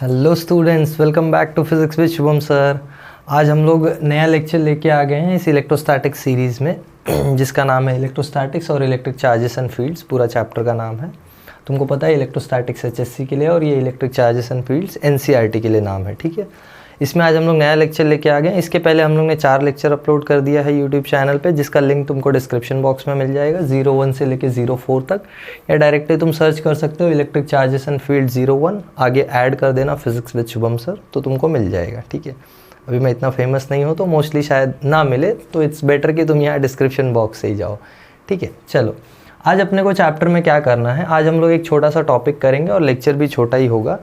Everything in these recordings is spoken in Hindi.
Hello students, welcome back to physics with Shubham sir. आज हम लोग नया लेक्चर लेके आ गए हैं इस इलेक्ट्रोस्टैटिक्स सीरीज़ में जिसका नाम है इलेक्ट्रोस्टैटिक्स और इलेक्ट्रिक चार्जेस एंड फील्ड्स। पूरा चैप्टर का नाम है, तुमको पता है, इलेक्ट्रोस्टैटिक्स एचएससी के लिए और ये electric charges and fields NCERT के लिए नाम है। ठीक है, इसमें आज हम लोग नया लेक्चर लेके आ गए हैं। इसके पहले हम लोग ने 4 लेक्चर अपलोड कर दिया है यूट्यूब चैनल पे, जिसका लिंक तुमको डिस्क्रिप्शन बॉक्स में मिल जाएगा 01 से लेके 04 तक, या डायरेक्टली तुम सर्च कर सकते हो इलेक्ट्रिक चार्जेस एंड फील्ड 01, आगे ऐड कर देना फिजिक्स विद शुभम सर, तो तुमको मिल जाएगा। ठीक है, अभी मैं इतना फेमस नहीं हूँ तो मोस्टली शायद ना मिले, तो इट्स बेटर कि तुम यहाँ डिस्क्रिप्शन बॉक्स से ही जाओ। ठीक है, चलो आज अपने को चैप्टर में क्या करना है, आज हम लोग एक छोटा सा टॉपिक करेंगे और लेक्चर भी छोटा ही होगा।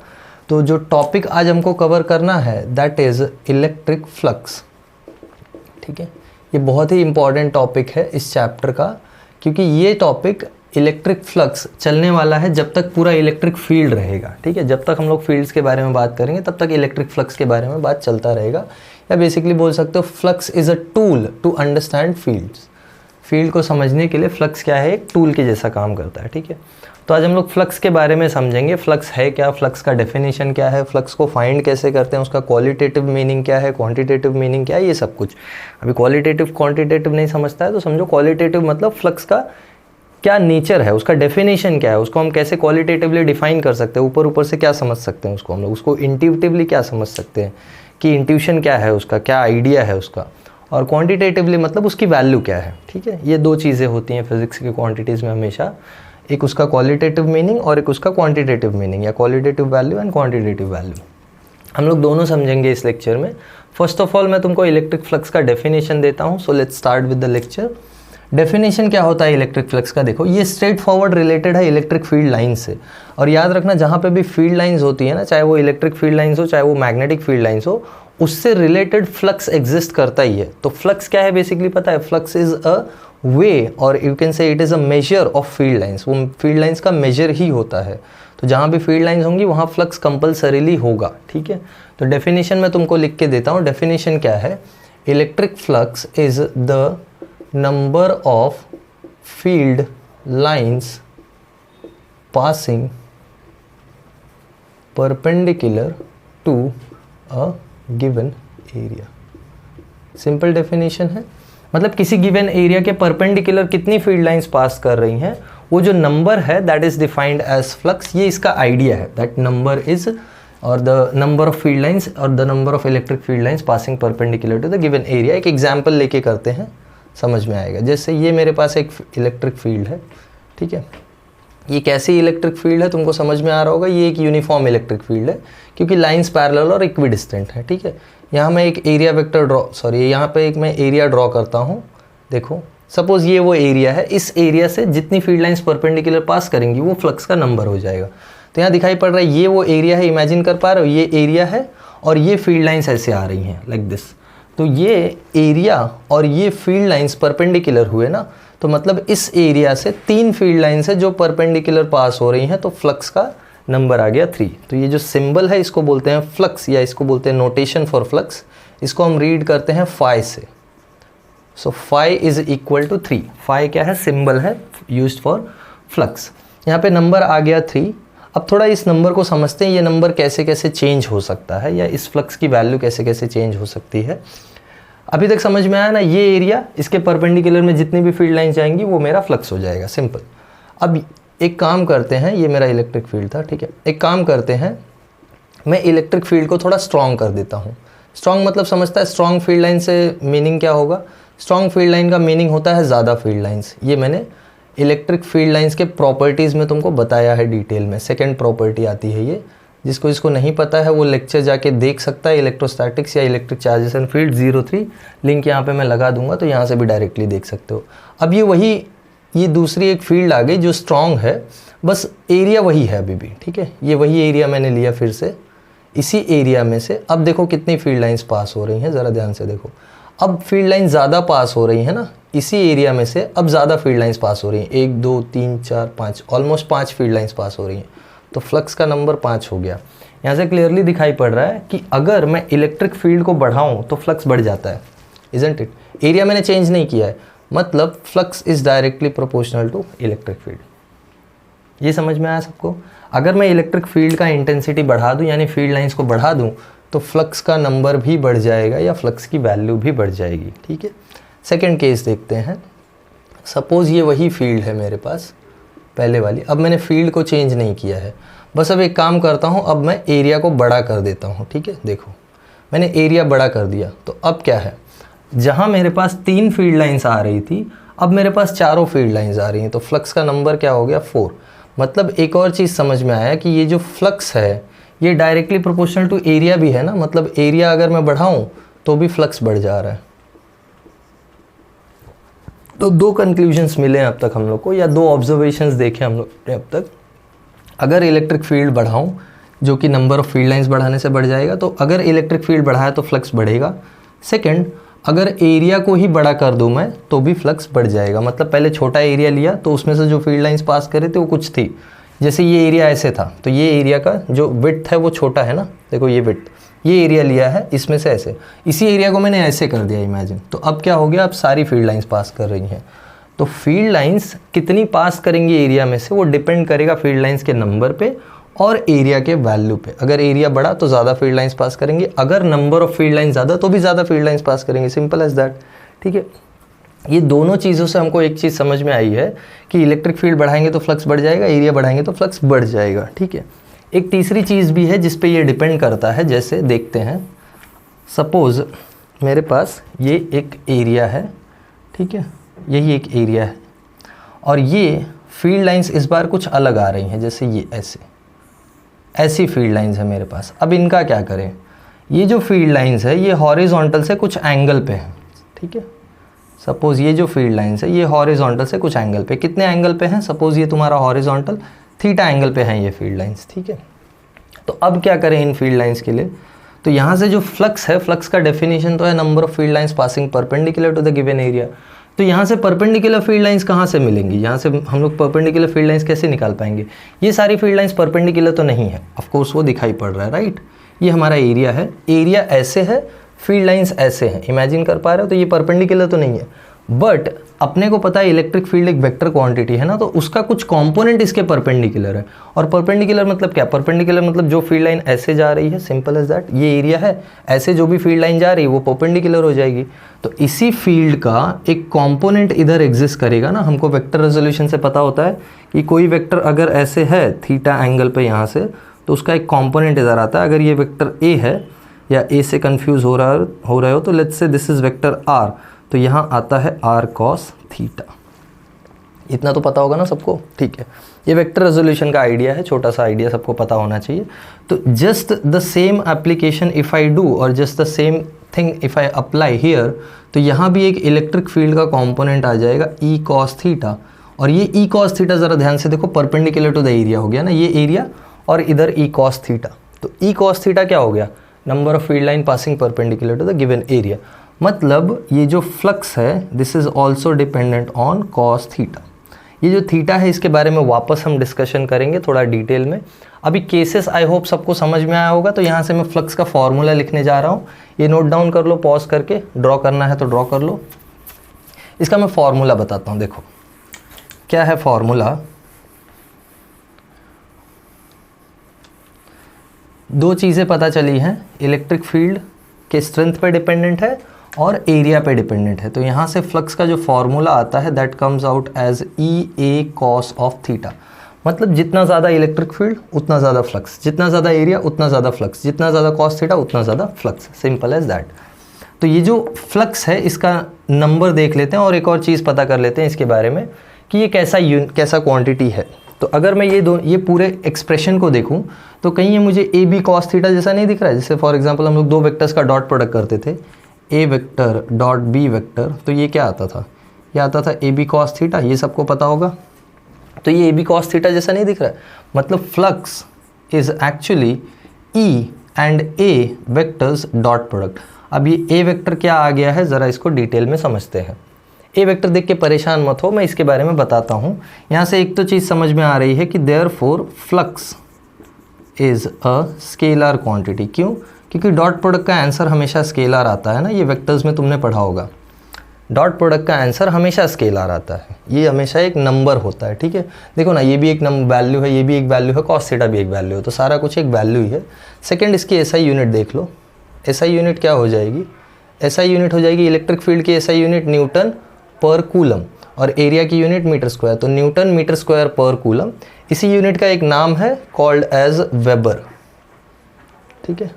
तो जो टॉपिक आज हमको कवर करना है दैट इज़ इलेक्ट्रिक फ्लक्स। ठीक है, ये बहुत ही इम्पॉर्टेंट टॉपिक है इस चैप्टर का, क्योंकि ये टॉपिक इलेक्ट्रिक फ्लक्स चलने वाला है जब तक पूरा इलेक्ट्रिक फील्ड रहेगा। ठीक है, जब तक हम लोग फील्ड्स के बारे में बात करेंगे तब तक इलेक्ट्रिक फ्लक्स के बारे में बात चलता रहेगा, या बेसिकली बोल सकते हो flux is a tool to understand fields. Field को समझने के लिए फ्लक्स क्या है, एक टूल के जैसा काम करता है। ठीक है, तो आज हम लोग फ्लक्स के बारे में समझेंगे। फ्लक्स है क्या, फ्लक्स का डेफिनेशन क्या है, फ्लक्स को फाइंड कैसे करते हैं, उसका क्वालिटेटिव मीनिंग क्या है, क्वांटिटेटिव मीनिंग क्या है, ये सब कुछ। अभी क्वालिटेटिव क्वांटिटेटिव नहीं समझता है तो समझो क्वालिटेटिव मतलब फ्लक्स का क्या नेचर है, उसका डेफिनेशन क्या है, उसको हम कैसे क्वालिटेटिवली डिफाइन कर सकते हैं, ऊपर ऊपर से क्या समझ सकते हैं उसको हम लोग, उसको इंट्यूटिवली क्या समझ सकते हैं कि इंट्यूशन क्या है उसका, क्या आइडिया है उसका, और क्वांटिटेटिवली मतलब उसकी वैल्यू क्या है। ठीक है, ये 2 चीज़ें होती हैं फिजिक्स की क्वांटिटीज़ में हमेशा, एक उसका क्वालिटेटिव मीनिंग और एक उसका क्वांटिटेटिव मीनिंग, या qualitative value and quantitative value. हम लोग दोनों समझेंगे इस लेक्चर में। फर्स्ट ऑफ ऑल मैं तुमको इलेक्ट्रिक फ्लक्स का डेफिनेशन देता हूँ, so let's start with the lecture. Definition क्या होता है इलेक्ट्रिक फ्लक्स का, देखो ये स्ट्रेट फॉरवर्ड रिलेटेड है इलेक्ट्रिक फील्ड लाइन से। और याद रखना, जहाँ पे भी फील्ड लाइंस होती है ना, चाहे वो इलेक्ट्रिक फील्ड लाइंस हो चाहे वो मैग्नेटिक फील्ड लाइंस हो, उससे रिलेटेड फ्लक्स एग्जिस्ट करता ही है। तो फ्लक्स क्या है बेसिकली पता है, फ्लक्स इज अ वे और you can say it is a measure of field lines. वो फील्ड लाइंस का मेजर ही होता है, तो जहाँ भी फील्ड लाइंस होंगी वहाँ फ्लक्स कंपलसरीली होगा। ठीक है, तो डेफिनेशन मैं तुमको लिख के देता हूँ। डेफिनेशन क्या है, electric flux is the number of field lines passing perpendicular to a given area. Simple definition है, मतलब किसी गिवन एरिया के परपेंडिकुलर कितनी फील्ड लाइंस पास कर रही हैं, वो जो नंबर है that is defined as flux. ये इसका आइडिया है, दैट नंबर इज और the number of field lines और the number of electric field lines passing perpendicular to the given area. एक एग्जांपल लेके करते हैं, समझ में आएगा। जैसे ये मेरे पास एक इलेक्ट्रिक फील्ड है। ठीक है, ये कैसी इलेक्ट्रिक फील्ड है तुमको समझ में आ रहा होगा, ये एक यूनिफॉर्म इलेक्ट्रिक फील्ड है क्योंकि लाइंस पैरेलल और इक्विडिस्टेंट है। ठीक है, यहाँ मैं एक एरिया वेक्टर यहाँ पे एक मैं एरिया ड्रॉ करता हूँ। देखो सपोज ये वो एरिया है, इस एरिया से जितनी फील्ड लाइंस परपेंडिकुलर पास करेंगी वो फ्लक्स का नंबर हो जाएगा। तो यहाँ दिखाई पड़ रहा है ये वो एरिया है, इमेजिन कर पा रहे हो, ये एरिया है और ये फील्ड लाइंस ऐसे आ रही हैं लाइक दिस। तो ये एरिया और ये फील्ड लाइंस परपेंडिकुलर हुए ना, तो मतलब इस एरिया से 3 फील्ड लाइंस है जो परपेंडिकुलर पास हो रही हैं, तो फ्लक्स का नंबर आ गया 3। तो ये जो सिंबल है इसको बोलते हैं फ्लक्स, या इसको बोलते हैं नोटेशन फॉर फ्लक्स। इसको हम रीड करते हैं फाई से। So phi is equal to 3। Phi क्या है, सिंबल है यूज्ड फॉर फ्लक्स। यहाँ पे नंबर आ गया 3। अब थोड़ा इस नंबर को समझते हैं, ये नंबर कैसे कैसे चेंज हो सकता है, या इस फ्लक्स की वैल्यू कैसे कैसे चेंज हो सकती है। अभी तक समझ में आया ना, ये एरिया इसके परपेंडिकुलर में जितनी भी फील्ड लाइन जाएंगी वो मेरा फ्लक्स हो जाएगा, सिंपल। अब एक काम करते हैं, ये मेरा इलेक्ट्रिक फील्ड था। ठीक है, एक काम करते हैं, मैं इलेक्ट्रिक फील्ड को थोड़ा स्ट्रॉन्ग कर देता हूँ। स्ट्रॉन्ग मतलब समझता है, स्ट्रॉन्ग फील्ड लाइन से मीनिंग क्या होगा, स्ट्रॉन्ग फील्ड लाइन का मीनिंग होता है ज़्यादा फील्ड लाइन्स। ये मैंने इलेक्ट्रिक फील्ड लाइन्स के प्रॉपर्टीज़ में तुमको बताया है डिटेल में, सेकेंड प्रॉपर्टी आती है ये। जिसको इसको नहीं पता है वो लेक्चर जाके देख सकता है, इलेक्ट्रोस्टैटिक्स या electric charges and field 03, link यहाँ पे मैं लगा दूंगा, तो यहाँ से भी डायरेक्टली देख सकते हो। अब ये दूसरी एक फील्ड आ गई जो स्ट्रॉन्ग है, बस एरिया वही है अभी भी। ठीक है, ये वही एरिया मैंने लिया फिर से, इसी एरिया में से अब देखो कितनी फील्ड लाइंस पास हो रही हैं, ज़रा ध्यान से देखो। अब फील्ड लाइन ज़्यादा पास हो रही है ना, इसी एरिया में से अब ज़्यादा फील्ड लाइंस पास हो रही हैं, 1 2 3 4 5, ऑलमोस्ट 5 फील्ड लाइंस पास हो रही हैं, तो फ्लक्स का नंबर 5 हो गया। यहाँ से क्लियरली दिखाई पड़ रहा है कि अगर मैं इलेक्ट्रिक फील्ड को बढ़ाऊँ तो फ्लक्स बढ़ जाता है, इजंट इट। एरिया मैंने चेंज नहीं किया है, मतलब flux is directly proportional to electric field. ये समझ में आया सबको? अगर मैं इलेक्ट्रिक फील्ड का इंटेंसिटी बढ़ा दूं, यानी फील्ड लाइंस को बढ़ा दूं, तो फ्लक्स का नंबर भी बढ़ जाएगा या फ्लक्स की वैल्यू भी बढ़ जाएगी। ठीक है, सेकंड केस देखते हैं। सपोज़ ये वही फील्ड है मेरे पास पहले वाली, अब मैंने फील्ड को चेंज नहीं किया है, बस अब एक काम करता हूँ, अब मैं एरिया को बड़ा कर देता हूँ। ठीक है, देखो मैंने एरिया बड़ा कर दिया, तो अब क्या है, जहाँ मेरे पास 3 फील्ड लाइंस आ रही थी, अब मेरे पास 4 फील्ड लाइंस आ रही हैं, तो फ्लक्स का नंबर क्या हो गया 4। मतलब एक और चीज़ समझ में आया कि ये जो फ्लक्स है ये डायरेक्टली प्रोपोर्शनल टू एरिया भी है ना, मतलब एरिया अगर मैं बढ़ाऊं तो भी फ्लक्स बढ़ जा रहा है। तो 2 कंक्लूजन्स मिले हैं अब तक हम लोग को, या 2 ऑब्जर्वेशंस देखे हम लोग ने अब तक। अगर इलेक्ट्रिक फील्ड बढ़ाऊं, जो कि नंबर ऑफ फील्ड लाइंस बढ़ाने से बढ़ जाएगा, तो अगर इलेक्ट्रिक फील्ड बढ़ाया तो फ्लक्स बढ़ेगा। सेकंड, अगर एरिया को ही बड़ा कर दूं मैं तो भी फ्लक्स बढ़ जाएगा। मतलब पहले छोटा एरिया लिया तो उसमें से जो फील्ड लाइंस पास करे थे वो कुछ थी, जैसे ये एरिया ऐसे था, तो ये एरिया का जो विड्थ है वो छोटा है ना, देखो ये विड्थ, ये एरिया लिया है इसमें से ऐसे, इसी एरिया को मैंने ऐसे कर दिया इमेजिन। तो अब क्या हो गया, अब सारी फील्ड लाइंस पास कर रही हैं। तो फील्ड लाइंस कितनी पास करेंगी एरिया में से, वो डिपेंड करेगा फील्ड लाइंस के नंबर पे और एरिया के वैल्यू पे। अगर एरिया बड़ा तो ज़्यादा फील्ड लाइंस पास करेंगे, अगर नंबर ऑफ फील्ड लाइंस ज़्यादा तो भी ज़्यादा फील्ड लाइंस पास करेंगे, सिंपल एज दैट। ठीक है, ये दोनों चीज़ों से हमको एक चीज़ समझ में आई है कि इलेक्ट्रिक फील्ड बढ़ाएंगे तो फ्लक्स बढ़ जाएगा, एरिया बढ़ाएंगे तो फ्लक्स बढ़ जाएगा। ठीक है, एक तीसरी चीज़ भी है जिस पे ये डिपेंड करता है, जैसे देखते हैं। सपोज़ मेरे पास ये एक एरिया है, ठीक है, यही एक एरिया है, और ये फील्ड लाइंस इस बार कुछ अलग आ रही हैं, जैसे ये ऐसी फील्ड लाइंस है मेरे पास। अब इनका क्या करें, ये जो फील्ड लाइंस है ये हॉरिजॉन्टल से कुछ एंगल पे है। ठीक है, सपोज़ ये जो फील्ड लाइंस है ये हॉरिजॉन्टल से कुछ एंगल पे, कितने एंगल पे हैं, सपोज़ ये तुम्हारा हॉरिजॉन्टल थीटा एंगल पे हैं ये फील्ड लाइंस। ठीक है, तो अब क्या करें इन फील्ड लाइंस के लिए, तो यहाँ से जो फ्लक्स है, फ्लक्स का डेफिनेशन तो है number of field lines passing perpendicular to the given area. तो यहाँ से परपेंडिकुलर फील्ड लाइंस कहाँ से मिलेंगी, यहाँ से हम लोग परपेंडिकुलर फील्ड लाइंस कैसे निकाल पाएंगे, ये सारी फील्ड लाइंस परपेंडिकुलर तो नहीं है, ऑफ कोर्स वो दिखाई पड़ रहा है, राइट। ये हमारा एरिया है, एरिया ऐसे है, फील्ड लाइंस ऐसे हैं, इमेजिन कर पा रहे हो, तो ये परपेंडिकुलर तो नहीं है। बट अपने को पता है इलेक्ट्रिक फील्ड एक वेक्टर क्वांटिटी है ना, तो उसका कुछ कंपोनेंट इसके परपेंडिकुलर है। और परपेंडिकुलर मतलब क्या, परपेंडिकुलर मतलब जो फील्ड लाइन ऐसे जा रही है, सिंपल एज दैट, ये एरिया है, ऐसे जो भी फील्ड लाइन जा रही है वो परपेंडिकुलर हो जाएगी। तो इसी फील्ड का एक कंपोनेंट इधर एग्जिस्ट करेगा ना, हमको वेक्टर रेजोल्यूशन से पता होता है कि कोई वेक्टर अगर ऐसे है थीटा एंगल पे यहाँ से, तो उसका एक कंपोनेंट इधर आता है। अगर ये वेक्टर ए है, या ए से कंफ्यूज हो रहे हो तो let's say this is vector are, तो यहाँ आता है आर कॉस थीटा। इतना तो पता होगा ना सबको, ठीक है। ये वेक्टर रेजोल्यूशन का आइडिया है, छोटा सा आइडिया सबको पता होना चाहिए। तो just the same application if I do और just the same thing if I apply here, तो यहाँ भी एक इलेक्ट्रिक फील्ड का कंपोनेंट आ जाएगा ई कॉस थीटा। और ये ई कॉस थीटा ज़रा ध्यान से देखो, परपेंडिकुलर टू द एरिया हो गया ना, ये एरिया और इधर ई कॉस थीटा। तो ई कॉस थीटा क्या हो गया, number of field line passing perpendicular to the given area. मतलब ये जो फ्लक्स है this is also dependent on cos theta. ये जो थीटा है इसके बारे में वापस हम डिस्कशन करेंगे थोड़ा डिटेल में। अभी केसेस आई होप सबको समझ में आया होगा। तो यहाँ से मैं फ्लक्स का फॉर्मूला लिखने जा रहा हूँ, ये नोट डाउन कर लो, पॉज करके ड्रॉ करना है तो ड्रॉ कर लो। इसका मैं फॉर्मूला बताता हूँ, देखो क्या है फॉर्मूला। दो चीज़ें पता चली हैं, इलेक्ट्रिक फील्ड के स्ट्रेंथ पे डिपेंडेंट है और एरिया पे डिपेंडेंट है। तो यहाँ से फ्लक्स का जो फॉर्मूला आता है that comes out as E A cos of theta. मतलब जितना ज़्यादा इलेक्ट्रिक फील्ड उतना ज़्यादा फ्लक्स, जितना ज़्यादा एरिया उतना ज़्यादा फ्लक्स, जितना ज़्यादा कॉस थीटा उतना ज़्यादा फ्लक्स, सिंपल एज दैट। तो ये जो फ्लक्स है इसका नंबर देख लेते हैं और एक और चीज़ पता कर लेते हैं इसके बारे में कि ये कैसा क्वांटिटी है। तो अगर मैं ये पूरे एक्सप्रेशन को देखूं तो कहीं ये मुझे ए बी कॉस थीटा जैसा नहीं दिख रहा है। जैसे फॉर एग्जांपल हम लोग दो वेक्टर्स का डॉट प्रोडक्ट करते थे, ए वेक्टर डॉट बी वेक्टर, तो ये क्या आता था, ये आता था ए बी कॉस थीटा, ये सबको पता होगा। तो ये ए बी कॉस थीटा जैसा नहीं दिख रहा है, मतलब flux is actually E and A vectors dot product. अब ये ए वेक्टर क्या आ गया है, ज़रा इसको डिटेल में समझते हैं। ए वेक्टर देख के परेशान मत हो, मैं इसके बारे में बताता हूँ। यहाँ से एक तो चीज़ समझ में आ रही है कि therefore flux is a scalar quantity. क्यों? क्योंकि डॉट प्रोडक्ट का आंसर हमेशा स्केलर आता है ना, ये वेक्टर्स में तुमने पढ़ा होगा। डॉट प्रोडक्ट का आंसर हमेशा स्केलर आता है, ये हमेशा एक नंबर होता है, ठीक है। देखो ना, ये भी एक वैल्यू है, ये भी एक वैल्यू है, कॉस थीटा भी एक वैल्यू है, तो सारा कुछ एक वैल्यू ही है। सेकंड, इसकी एसआई यूनिट देख लो। एसआई यूनिट क्या हो जाएगी? एसआई यूनिट हो जाएगी इलेक्ट्रिक फील्ड की एसआई यूनिट न्यूटन पर कूलम, और एरिया की यूनिट मीटर स्क्वायर, तो न्यूटन मीटर स्क्वायर पर कूलम। इसी यूनिट का एक नाम है कॉल्ड एज वेबर, ठीक है।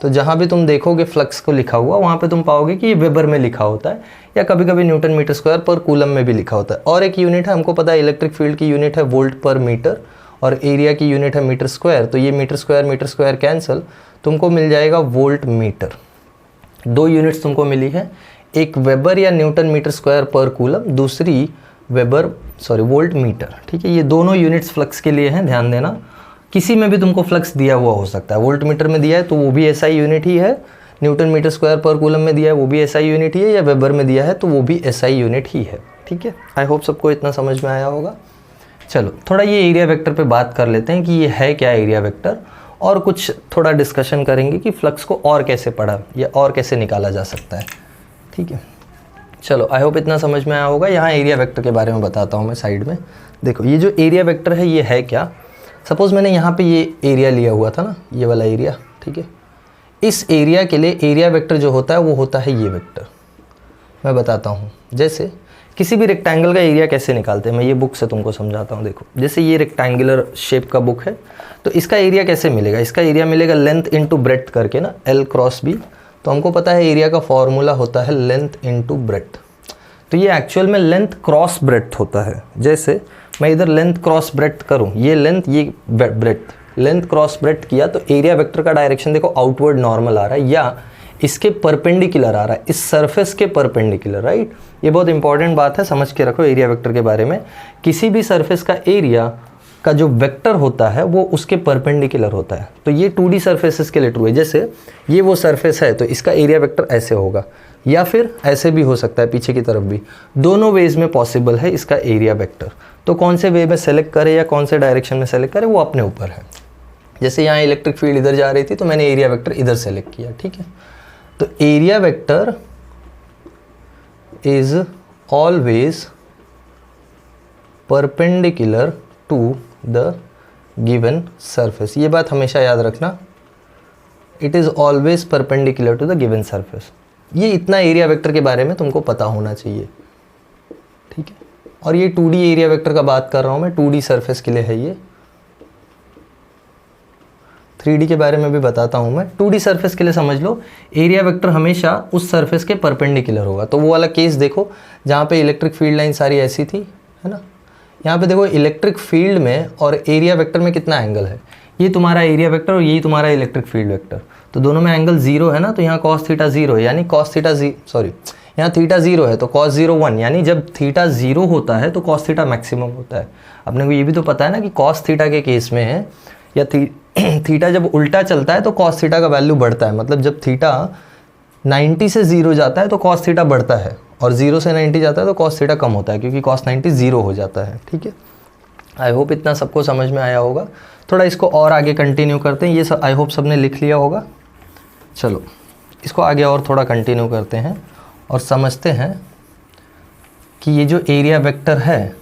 तो जहाँ भी तुम देखोगे फ्लक्स को लिखा हुआ, वहाँ पे तुम पाओगे कि ये वेबर में लिखा होता है, या कभी कभी न्यूटन मीटर स्क्वायर पर कूलम में भी लिखा होता है। और एक यूनिट है, हमको पता है इलेक्ट्रिक फील्ड की यूनिट है वोल्ट पर मीटर, और एरिया की यूनिट है मीटर स्क्वायर, तो ये मीटर स्क्वायर कैंसिल, तुमको मिल जाएगा वोल्ट मीटर। दो यूनिट्स तुमको मिली है, एक वेबर या न्यूटन मीटर स्क्वायर पर कूलम, दूसरी वोल्ट मीटर, ठीक है। ये दोनों यूनिट्स फ्लक्स के लिए हैं, ध्यान देना। किसी में भी तुमको फ्लक्स दिया हुआ हो सकता है, वोल्ट मीटर में दिया है तो वो भी एसआई यूनिट ही है, न्यूटन मीटर स्क्वायर पर कूलम में दिया है वो भी एसआई यूनिट ही है, या वेबर में दिया है तो वो भी एसआई यूनिट ही है, ठीक है। आई होप सबको इतना समझ में आया होगा। चलो थोड़ा ये एरिया वेक्टर पे बात कर लेते हैं कि ये है क्या एरिया वेक्टर, और कुछ थोड़ा डिस्कशन करेंगे कि फ्लक्स को और कैसे पढ़ा या और कैसे निकाला जा सकता है, ठीक है। चलो आई होप इतना समझ में आया होगा। यहाँ एरिया वेक्टर के बारे में बताता हूँ मैं साइड में। देखो ये जो एरिया वेक्टर है ये है क्या? सपोज़ मैंने यहाँ पे ये एरिया लिया हुआ था ना, ये वाला एरिया, ठीक है। इस एरिया के लिए एरिया वेक्टर जो होता है वो होता है ये वेक्टर। मैं बताता हूँ, जैसे किसी भी रेक्टेंगल का एरिया कैसे निकालते हैं, मैं ये बुक से तुमको समझाता हूँ। देखो जैसे ये रेक्टेंगुलर शेप का बुक है, तो इसका एरिया कैसे मिलेगा? इसका एरिया मिलेगा लेंथ इंटू ब्रेड्थ करके ना, L क्रॉस B। तो हमको पता है एरिया का फॉर्मूला होता है लेंथ इंटू ब्रेड्थ, तो ये एक्चुअल में लेंथ क्रॉस ब्रेड्थ होता है। जैसे मैं इधर लेंथ क्रॉस ब्रेड्थ करूँ, ये लेंथ ये ब्रेड्थ, लेंथ क्रॉस ब्रेड्थ किया तो एरिया वेक्टर का डायरेक्शन देखो आउटवर्ड नॉर्मल आ रहा है, या इसके परपेंडिकुलर आ रहा है, इस सरफेस के परपेंडिकुलर, राइट। ये बहुत इंपॉर्टेंट बात है, समझ के रखो एरिया वेक्टर के बारे में। किसी भी सरफेस का एरिया का जो वेक्टर होता है वो उसके परपेंडिकुलर होता है। तो ये 2D सरफेसेस के लिए ट्रू है। जैसे ये वो सरफेस है तो इसका एरिया वेक्टर ऐसे होगा, या फिर ऐसे भी हो सकता है पीछे की तरफ भी, दोनों वेज में पॉसिबल है इसका एरिया वेक्टर। तो कौन से वे में सेलेक्ट करें या कौन से डायरेक्शन में सेलेक्ट करें वो अपने ऊपर है। जैसे यहाँ इलेक्ट्रिक फील्ड इधर जा रही थी तो मैंने एरिया वेक्टर इधर सेलेक्ट किया, ठीक है। तो area vector is always perpendicular to the given surface. ये बात हमेशा याद रखना, it is always perpendicular to the given surface. ये इतना एरिया वेक्टर के बारे में तुमको पता होना चाहिए, ठीक है। और ये 2D एरिया वेक्टर का बात कर रहा हूं मैं, 2D सरफेस के लिए है ये। 3D के बारे में भी बताता हूं मैं। 2D सरफेस के लिए समझ लो एरिया वेक्टर हमेशा उस सरफेस के परपेंडिकुलर होगा। तो वो वाला केस देखो जहाँ पे इलेक्ट्रिक फील्ड लाइन सारी ऐसी थी, है ना। यहाँ पे देखो इलेक्ट्रिक फील्ड में और एरिया वेक्टर में कितना एंगल है, ये तुम्हारा एरिया वेक्टर और यही तुम्हारा इलेक्ट्रिक फील्ड वेक्टर, तो दोनों में एंगल 0 है ना। तो यहाँ cos थीटा 0 है, यानी cos थीटा यहाँ थीटा 0 है तो cos 0 1, यानी जब थीटा 0 होता है तो cos थीटा मैक्सिमम होता है। अपने को ये भी तो पता है ना कि cos थीटा के केस में है, या थीटा जब उल्टा चलता है तो cos थीटा का वैल्यू बढ़ता है। मतलब जब थीटा 90 से 0 जाता है तो cos थीटा बढ़ता है, और 0 से 90 जाता है तो cos थीटा कम होता है, क्योंकि cos 90 0 हो जाता है, ठीक है। आई होप इतना सबको समझ में आया होगा। थोड़ा इसको और आगे कंटिन्यू करते हैं, ये सब आई होप सबने लिख लिया होगा। चलो इसको आगे और थोड़ा कंटिन्यू करते हैं और समझते हैं कि ये जो एरिया वेक्टर है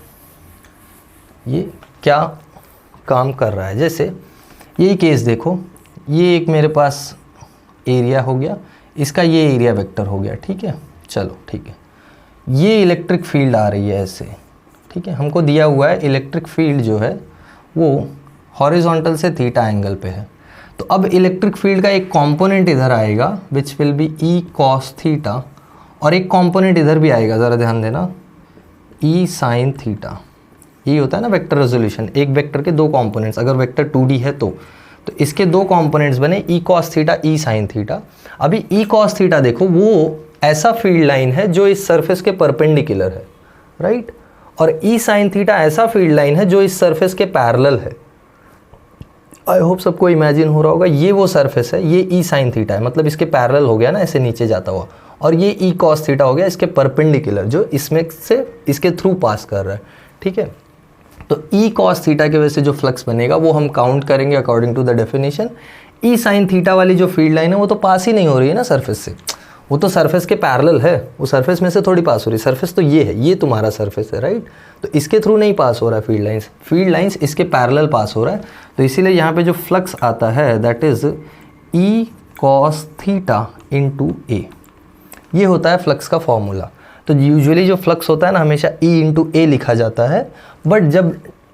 ये क्या काम कर रहा है। जैसे यही केस देखो, ये एक मेरे पास एरिया हो गया, इसका ये एरिया वेक्टर हो गया, ठीक है। चलो ठीक है, ये इलेक्ट्रिक फील्ड आ रही है ऐसे, ठीक है। हमको दिया हुआ है इलेक्ट्रिक फील्ड जो है वो हॉरिजॉन्टल से थीटा एंगल पे है। तो अब इलेक्ट्रिक फील्ड का एक कंपोनेंट इधर आएगा which will be E cos theta, और एक कंपोनेंट इधर भी आएगा, ज़रा ध्यान देना, ई साइन थीटा। ये होता है ना वेक्टर रेजोल्यूशन, एक वेक्टर के दो कंपोनेंट्स, अगर वेक्टर 2D है तो इसके दो कंपोनेंट्स बने ई cos theta E sine theta. अभी ई कॉस थीटा देखो वो ऐसा फील्ड लाइन है जो इस सरफेस के परपेंडिकुलर है, राइट। और ई साइन थीटा ऐसा फील्ड लाइन है जो इस सरफेस के पैरेलल है। आई होप सबको इमेजिन हो रहा होगा, ये वो सरफेस है, ये ई साइन थीटा है, मतलब इसके पैरेलल हो गया ना ऐसे नीचे जाता हुआ, और ये ई कॉस थीटा हो गया इसके परपेंडिकुलर जो इसमें से इसके थ्रू पास कर रहा है, ठीक है। तो ई कॉस थीटा की वजह से जो फ्लक्स बनेगा वो हम काउंट करेंगे according to the definition. E sine theta वाली जो फील्ड लाइन है वो तो पास ही नहीं हो रही है ना सरफेस से, वो तो सरफेस के पैरेलल है, वो सरफेस में से थोड़ी पास हो रही, सरफेस तो ये है, ये तुम्हारा सरफेस है राइट, तो इसके थ्रू नहीं पास हो रहा है फील्ड लाइंस इसके पैरेलल पास हो रहा है, तो इसीलिए यहाँ पे जो फ्लक्स आता है that is E cos theta into A, ये होता है फ्लक्स का फॉर्मूला। तो यूजुअली जो फ्लक्स होता है ना हमेशा ई इंटू ए लिखा जाता है, बट जब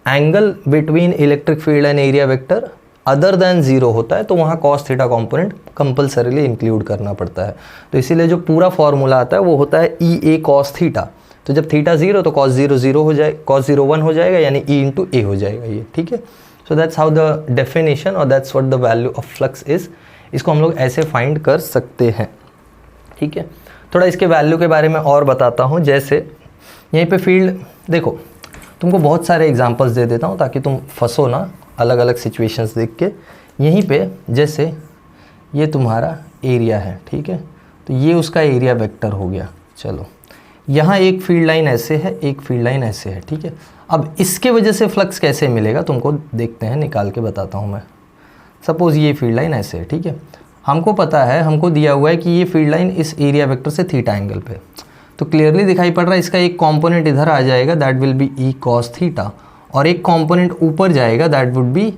angle between electric field and area vector other than zero होता है तो वहाँ cos theta component compulsorily include करना पड़ता है। तो इसीलिए जो पूरा फॉर्मूला आता है वो होता है ई ए कॉस थीटा, तो जब थीटा ज़ीरो तो कॉस ज़ीरो ज़ीरो हो जाए, कॉस ज़ीरो वन हो जाएगा, यानी ई इंटू ए हो जाएगा ये, ठीक है। So that's how the definition और that's what the value of flux is. इसको हम लोग ऐसे फाइंड कर सकते हैं, ठीक है। थोड़ा इसके वैल्यू के बारे में और बताता हूँ। जैसे यहीं पे फील्ड देखो, तुमको बहुत सारे एग्जांपल्स दे देता हूँ ताकि तुम फंसो ना अलग अलग सिचुएशंस देख के। यहीं पे जैसे ये तुम्हारा एरिया है, ठीक है, तो ये उसका एरिया वेक्टर हो गया। चलो यहाँ एक फील्ड लाइन ऐसे है, एक फील्ड लाइन ऐसे है, ठीक है। अब इसके वजह से फ्लक्स कैसे मिलेगा तुमको देखते हैं, निकाल के बताता हूँ मैं। सपोज़ ये फील्ड लाइन ऐसे है, ठीक है, हमको पता है, हमको दिया हुआ है कि ये फील्ड लाइन इस एरिया वेक्टर से थीटा एंगल पे, तो क्लियरली दिखाई पड़ रहा है इसका एक कंपोनेंट इधर आ जाएगा that will be E cos theta, और एक कंपोनेंट ऊपर जाएगा that would be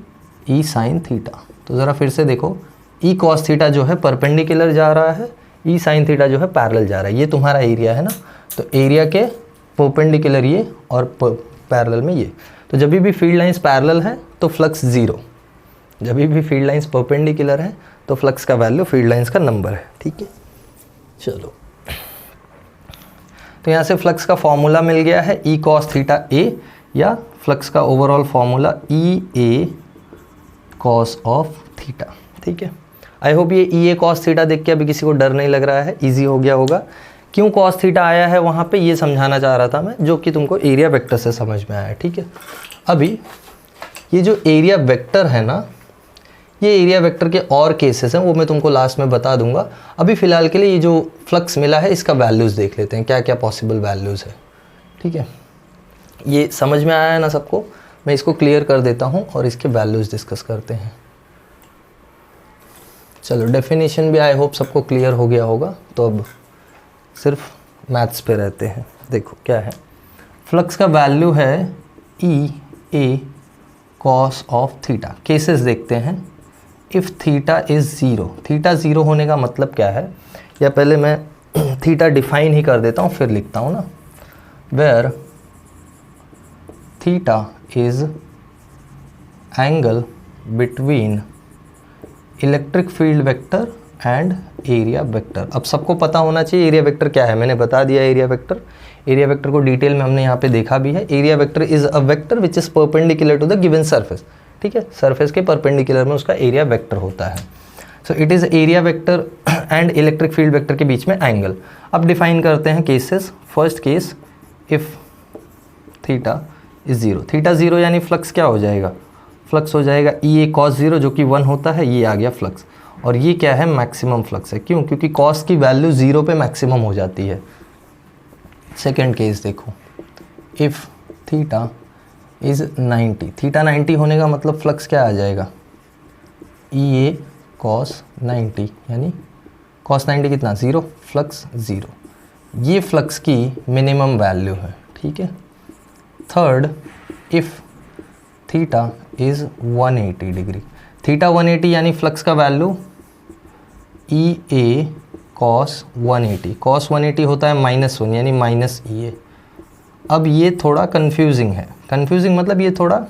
E sine theta. तो ज़रा फिर से देखो, ई कॉस थीटा जो है परपेंडिकुलर जा रहा है, ई साइन थीटा जो है पैरेलल जा रहा है। ये तुम्हारा एरिया है ना, तो एरिया के परपेंडिकुलर ये और पैरेलल में ये। तो जब भी फील्ड लाइंस पैरेलल है तो फ्लक्स ज़ीरो, जब भी फील्ड लाइंस परपेंडिकुलर है तो फ्लक्स का वैल्यू फील्ड लाइंस का नंबर है, ठीक है। चलो तो यहाँ से फ्लक्स का फॉर्मूला मिल गया है ई कॉस थीटा ए, या फ्लक्स का overall formula E A cos of theta, ठीक है। आई होप ये ई ए कॉस थीटा देख के अभी किसी को डर नहीं लग रहा है, इजी हो गया होगा। क्यों कॉस थीटा आया है वहाँ पे ये समझाना चाह रहा था मैं, जो कि तुमको एरिया वेक्टर से समझ में आया, ठीक है। अभी ये जो एरिया वेक्टर है ना, ये एरिया वेक्टर के और केसेस हैं, वो मैं तुमको लास्ट में बता दूंगा। अभी फ़िलहाल के लिए ये जो फ्लक्स मिला है इसका वैल्यूज़ देख लेते हैं, क्या क्या पॉसिबल वैल्यूज़ है, ठीक है। ये समझ में आया है ना सबको, मैं इसको क्लियर कर देता हूँ और इसके वैल्यूज़ डिस्कस करते हैं। चलो डेफिनेशन भी आई होप सबको क्लियर हो गया होगा, तो अब सिर्फ मैथ्स पे रहते हैं। देखो क्या है, फ्लक्स का वैल्यू है ई A cos of theta. Cases देखते हैं। If theta is zero, theta zero होने का मतलब क्या है, या पहले मैं थीटा डिफाइन ही कर देता हूँ फिर लिखता हूँ ना। Where theta is angle between electric field vector and area vector. अब सबको पता होना चाहिए एरिया वेक्टर क्या है, मैंने बता दिया एरिया वेक्टर। एरिया वेक्टर को डिटेल में हमने यहाँ पे देखा भी है। Area vector is a vector which is perpendicular to the given surface, ठीक है, सरफेस के परपेंडिकुलर में उसका एरिया वेक्टर होता है। So it is area vector and electric field vector के बीच में एंगल। अब डिफाइन करते हैं cases. First case, if theta is zero, theta zero यानी फ्लक्स क्या हो जाएगा, फ्लक्स हो जाएगा ई ए कॉस ज़ीरो, जो कि 1 होता है, ये आ गया फ्लक्स। और ये क्या है, मैक्सिमम फ्लक्स है। क्यों, क्योंकि कॉस की वैल्यू 0 पे मैक्सिमम हो जाती है। सेकेंड केस देखो, इफ़ थीटा इज़ 90, थीटा 90 होने का मतलब फ्लक्स क्या आ जाएगा, ई ए कॉस 90, यानी कॉस 90 कितना, 0, फ्लक्स 0। ये फ्लक्स की मिनिमम वैल्यू है, ठीक है। Third, if theta is 180 degree, theta 180 यानी फ्लक्स का value E A cos 180, cos 180 होता है -1 यानी माइनस ई ए। अब ये थोड़ा कंफ्यूजिंग है, कंफ्यूजिंग मतलब ये थोड़ा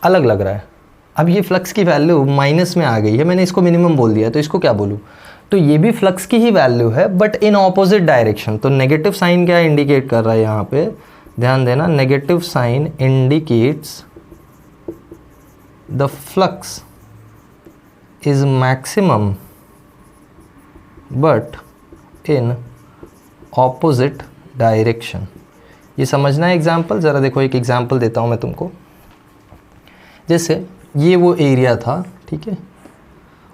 अलग लग रहा है। अब ये फ्लक्स की वैल्यू माइनस में आ गई है, मैंने इसको मिनिमम बोल दिया, तो इसको क्या बोलूँ, तो ये भी फ्लक्स की ही वैल्यू है बट इन ऑपोजिट डायरेक्शन। तो नेगेटिव साइन क्या इंडिकेट कर रहा है यहाँ पे, ध्यान देना, negative sign indicates the flux is maximum but in opposite direction. ये समझना है एग्जाम्पल, ज़रा देखो एक एग्जाम्पल देता हूँ मैं तुमको। जैसे ये वो एरिया था, ठीक है,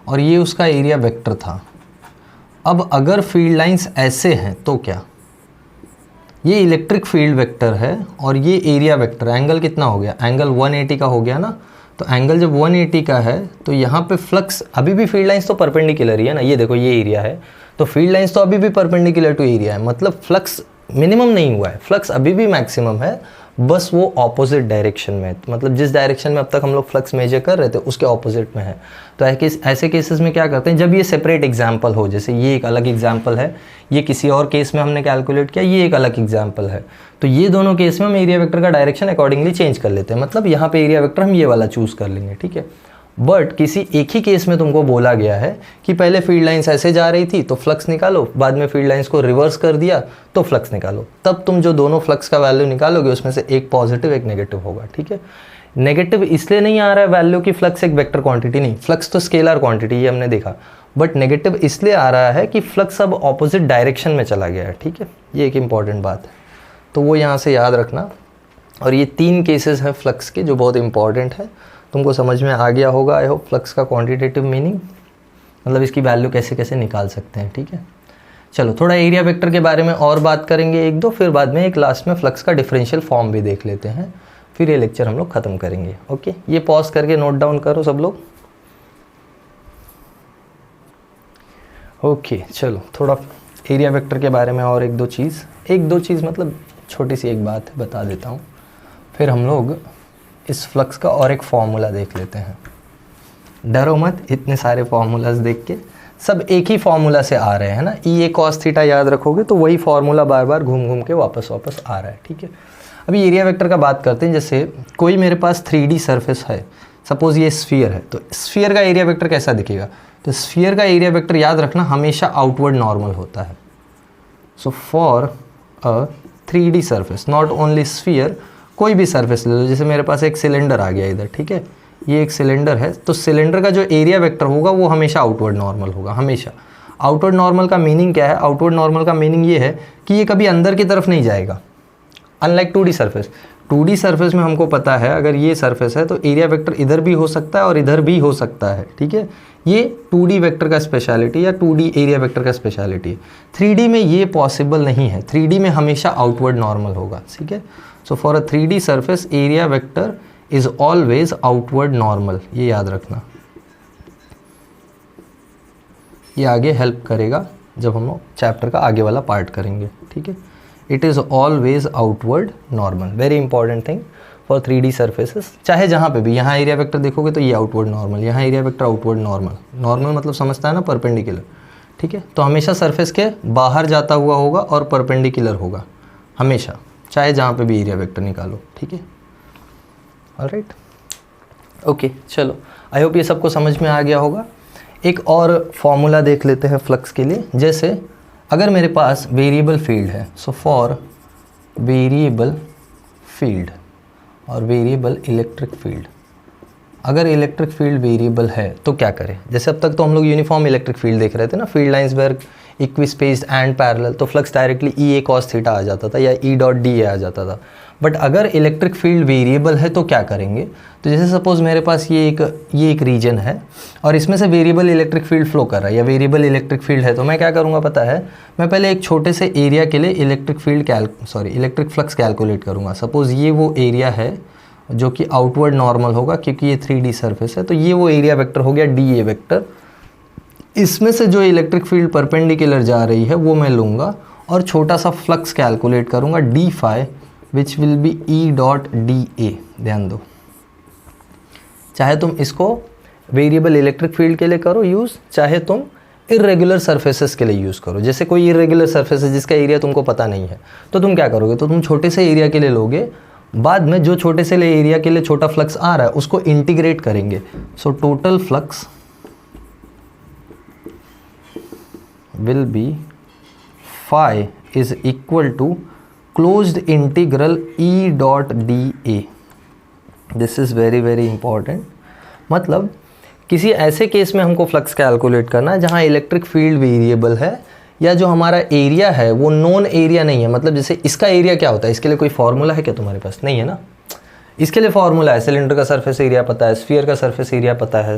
और ये उसका एरिया वेक्टर था। अब अगर फील्ड लाइंस ऐसे हैं तो क्या, ये इलेक्ट्रिक फील्ड वेक्टर है और ये एरिया वेक्टर, एंगल कितना हो गया, एंगल 180 का हो गया ना। तो एंगल जब 180 का है तो यहाँ पे फ्लक्स, अभी भी फील्ड लाइंस तो परपेंडिकुलर ही है ना, ये देखो ये एरिया है, तो फील्ड लाइंस तो अभी भी परपेंडिकुलर टू एरिया है, मतलब फ्लक्स मिनिमम नहीं हुआ है, फ्लक्स अभी भी मैक्सिमम है, बस वो ऑपोजिट डायरेक्शन में है, मतलब जिस डायरेक्शन में अब तक हम लोग फ्लक्स मेजर कर रहे थे उसके ऑपोजिट में है। तो ऐसे केसेस में क्या करते हैं, जब ये सेपरेट एग्जाम्पल हो, जैसे ये एक अलग एग्जाम्पल है, ये किसी और केस में हमने कैलकुलेट किया, ये एक अलग एग्जाम्पल है, तो ये दोनों केस में हम एरिया वेक्टर का डायरेक्शन अकॉर्डिंगली चेंज कर लेते हैं, मतलब यहाँ पे एरिया वेक्टर हम ये वाला चूज़ कर लेंगे, ठीक है। बट किसी एक ही केस में तुमको बोला गया है कि पहले फील्ड लाइंस ऐसे जा रही थी तो फ्लक्स निकालो, बाद में फील्ड लाइंस को रिवर्स कर दिया तो फ्लक्स निकालो, तब तुम जो दोनों फ्लक्स का वैल्यू निकालोगे उसमें से एक पॉजिटिव एक नेगेटिव होगा, ठीक है। नेगेटिव इसलिए नहीं आ रहा है वैल्यू की फ्लक्स एक वेक्टर क्वांटिटी नहीं, फ्लक्स तो स्केलर क्वांटिटी, ये हमने देखा, बट नेगेटिव इसलिए आ रहा है कि फ्लक्स अब ऑपोजिट डायरेक्शन में चला गया है, ठीक है। ये एक इंपॉर्टेंट बात है, तो वो यहाँ से याद रखना। और ये 3 केसेस हैं फ्लक्स के जो बहुत इंपॉर्टेंट है, तुमको समझ में आ गया होगा आई होप फ्लक्स का क्वांटिटेटिव मीनिंग, मतलब इसकी वैल्यू कैसे कैसे निकाल सकते हैं, ठीक है। चलो थोड़ा एरिया वेक्टर के बारे में और बात करेंगे एक दो, फिर बाद में एक लास्ट में फ्लक्स का डिफरेंशियल फॉर्म भी देख लेते हैं, फिर ये लेक्चर हम लोग ख़त्म करेंगे। ओके, ये पॉज करके नोट डाउन करो सब लोग। ओके चलो थोड़ा एरिया वेक्टर के बारे में और एक दो चीज़ मतलब छोटी सी एक बात बता देता हूँ, फिर हम लोग इस फ्लक्स का और एक फार्मूला देख लेते हैं। डरो मत, इतने सारे फार्मूलाज देख के, सब एक ही फार्मूला से आ रहे हैं ना, ई ए कॉस थीटा याद रखोगे तो वही फार्मूला बार बार घूम घूम के वापस आ रहा है, ठीक है। अभी एरिया वेक्टर का बात करते हैं। जैसे कोई मेरे पास 3D सरफेस है, सपोज ये स्फीयर है, तो स्फीयर का एरिया वेक्टर कैसा दिखेगा, तो स्फीयर का एरिया वेक्टर याद रखना हमेशा आउटवर्ड नॉर्मल होता है। So for a 3D surface, not only sphere, कोई भी सरफेस ले लो, जैसे मेरे पास एक सिलेंडर आ गया इधर, ठीक है, ये एक सिलेंडर है, तो सिलेंडर का जो एरिया वेक्टर होगा वो हमेशा आउटवर्ड नॉर्मल होगा, हमेशा। आउटवर्ड नॉर्मल का मीनिंग क्या है, आउटवर्ड नॉर्मल का मीनिंग ये है कि ये कभी अंदर की तरफ नहीं जाएगा, unlike 2D surface. 2D surface में हमको पता है अगर ये सरफेस है तो एरिया वेक्टर इधर भी हो सकता है और इधर भी हो सकता है, ठीक है। ये 2D वेक्टर का स्पेशलिटी या 2D एरिया वेक्टर का स्पेशलिटी है। 3D में ये पॉसिबल नहीं है, 3D में हमेशा आउटवर्ड नॉर्मल होगा, ठीक है। So for a 3D surface area vector is always outward normal, ये याद रखना, ये आगे हेल्प करेगा जब हम चैप्टर का आगे वाला पार्ट करेंगे, ठीक है। It is always outward normal, very important thing for 3D surfaces, चाहे जहाँ पे भी, यहाँ एरिया वेक्टर देखोगे तो ये आउटवर्ड नॉर्मल, यहाँ area vector outward normal, normal मतलब समझता है ना, परपेंडिकुलर, ठीक है। तो हमेशा सरफेस के बाहर जाता हुआ होगा और परपेंडिकुलर होगा हमेशा, चाहे जहाँ पे भी एरिया वेक्टर निकालो, ठीक है। ऑलराइट, ओके चलो, आई होप ये सबको समझ में आ गया होगा। एक और फॉर्मूला देख लेते हैं फ्लक्स के लिए। जैसे अगर मेरे पास वेरिएबल फील्ड है, सो फॉर वेरिएबल फील्ड और वेरिएबल इलेक्ट्रिक फील्ड, अगर इलेक्ट्रिक फील्ड वेरिएबल है तो क्या करें। जैसे अब तक तो हम लोग यूनिफॉर्म इलेक्ट्रिक फील्ड देख रहे थे ना, field lines were equispaced and parallel, तो flux directly E A cos theta आ जाता था या ई डॉट डी ए आ जाता था। बट अगर इलेक्ट्रिक फील्ड वेरिएबल है तो क्या करेंगे, तो जैसे सपोज मेरे पास ये एक रीजन है और इसमें से वेरिएबल इलेक्ट्रिक फील्ड फ्लो कर रहा है या वेरिएबल इलेक्ट्रिक फील्ड है, तो मैं क्या करूँगा पता है, मैं पहले एक छोटे से एरिया के लिए इलेक्ट्रिक फ्लक्स कैलकुलेट करूँगा। सपोज ये वो एरिया है जो कि आउटवर्ड नॉर्मल होगा क्योंकि ये 3D सरफेस है, तो ये वो एरिया वेक्टर हो गया डी ए वेक्टर। इसमें से जो इलेक्ट्रिक फील्ड परपेंडिकुलर जा रही है वो मैं लूँगा और छोटा सा फ्लक्स कैलकुलेट करूँगा D phi, which will be E dot D A. ध्यान दो, चाहे तुम इसको वेरिएबल इलेक्ट्रिक फील्ड के लिए करो यूज़, चाहे तुम इरेगुलर सरफेसेस के लिए यूज़ करो। जैसे कोई इरेगुलर सरफेस है जिसका एरिया तुमको पता नहीं है, तो तुम क्या करोगे, तो तुम छोटे से एरिया के लिए लोगे, बाद में जो छोटे से एरिया के लिए छोटा फ्लक्स आ रहा है उसको इंटीग्रेट करेंगे। So total flux will be phi is equal to closed integral E dot dA. This is very very important। मतलब किसी ऐसे केस में हमको फ्लक्स कैलकुलेट करना है जहाँ इलेक्ट्रिक फील्ड वेरिएबल है या जो हमारा एरिया है वो नॉन एरिया नहीं है। मतलब जैसे इसका एरिया क्या होता है, इसके लिए कोई फार्मूला है क्या तुम्हारे पास, नहीं है ना। इसके लिए फार्मूला है, सिलेंडर का सरफेस एरिया पता है, स्फीयर का सरफेस एरिया पता है,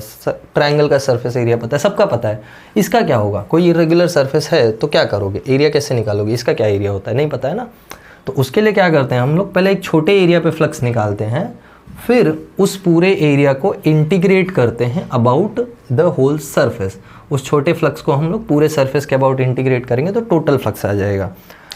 ट्रायंगल का सरफेस एरिया पता है, सबका पता है। इसका क्या होगा, कोई इरेगुलर सरफेस है तो क्या करोगे, एरिया कैसे निकालोगे, इसका क्या एरिया होता है नहीं पता है ना। तो उसके लिए क्या करते हैं हम लोग, पहले एक छोटे एरिया पे फ्लक्स निकालते हैं, फिर उस पूरे एरिया को इंटीग्रेट करते हैं अबाउट द होल सरफेस। उस छोटे फ्लक्स को हम लोग पूरे सरफेस के अबाउट इंटीग्रेट करेंगे तो टोटल फ्लक्स आ जाएगा।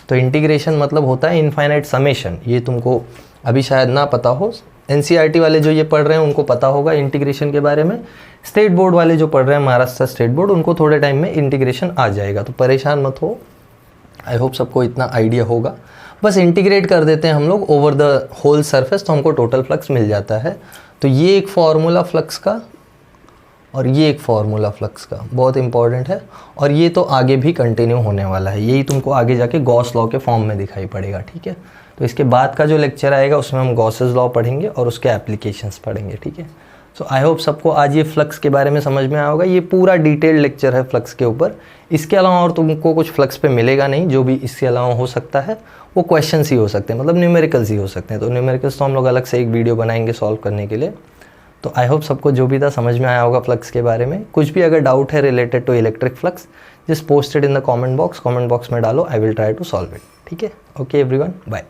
तो इंटीग्रेशन मतलब होता है इनफाइनाइट समेशन। ये तुमको अभी शायद ना पता हो, NCERT वाले जो ये पढ़ रहे हैं उनको पता होगा इंटीग्रेशन के बारे में। स्टेट बोर्ड वाले जो पढ़ रहे हैं, महाराष्ट्र स्टेट बोर्ड, उनको थोड़े टाइम में इंटीग्रेशन आ जाएगा, तो परेशान मत हो। आई होप सबको इतना आइडिया होगा। बस इंटीग्रेट कर देते हैं हम लोग ओवर द होल सरफेस तो हमको टोटल फ्लक्स मिल जाता है। तो ये एक फॉर्मूला फ्लक्स का और ये एक फॉर्मूला फ्लक्स का बहुत इंपॉर्टेंट है, और ये तो आगे भी कंटिन्यू होने वाला है। यही तुमको आगे जाके गॉस लॉ के फॉर्म में दिखाई पड़ेगा, ठीक है। तो इसके बाद का जो लेक्चर आएगा उसमें हम गॉसेस लॉ पढ़ेंगे और उसके एप्लीकेशंस पढ़ेंगे, ठीक है। सो आई होप सबको आज ये फ्लक्स के बारे में समझ में आया होगा। ये पूरा डिटेल्ड लेक्चर है फ्लक्स के ऊपर। इसके अलावा और तुमको कुछ फ्लक्स पे मिलेगा नहीं। जो भी इसके अलावा हो सकता है वो क्वेश्चंस ही हो सकते हैं, मतलब न्यूमेरिकल्स ही हो सकते हैं। तो न्यूमेरिकल्स तो हम लोग अलग से एक वीडियो बनाएंगे सॉल्व करने के लिए। तो आई होप सबको जो भी था समझ में आया होगा फ्लक्स के बारे में। कुछ भी अगर डाउट है related to electric flux, just posted in the comment box में डालो, I will try to solve it, ठीक है। Okay everyone, bye.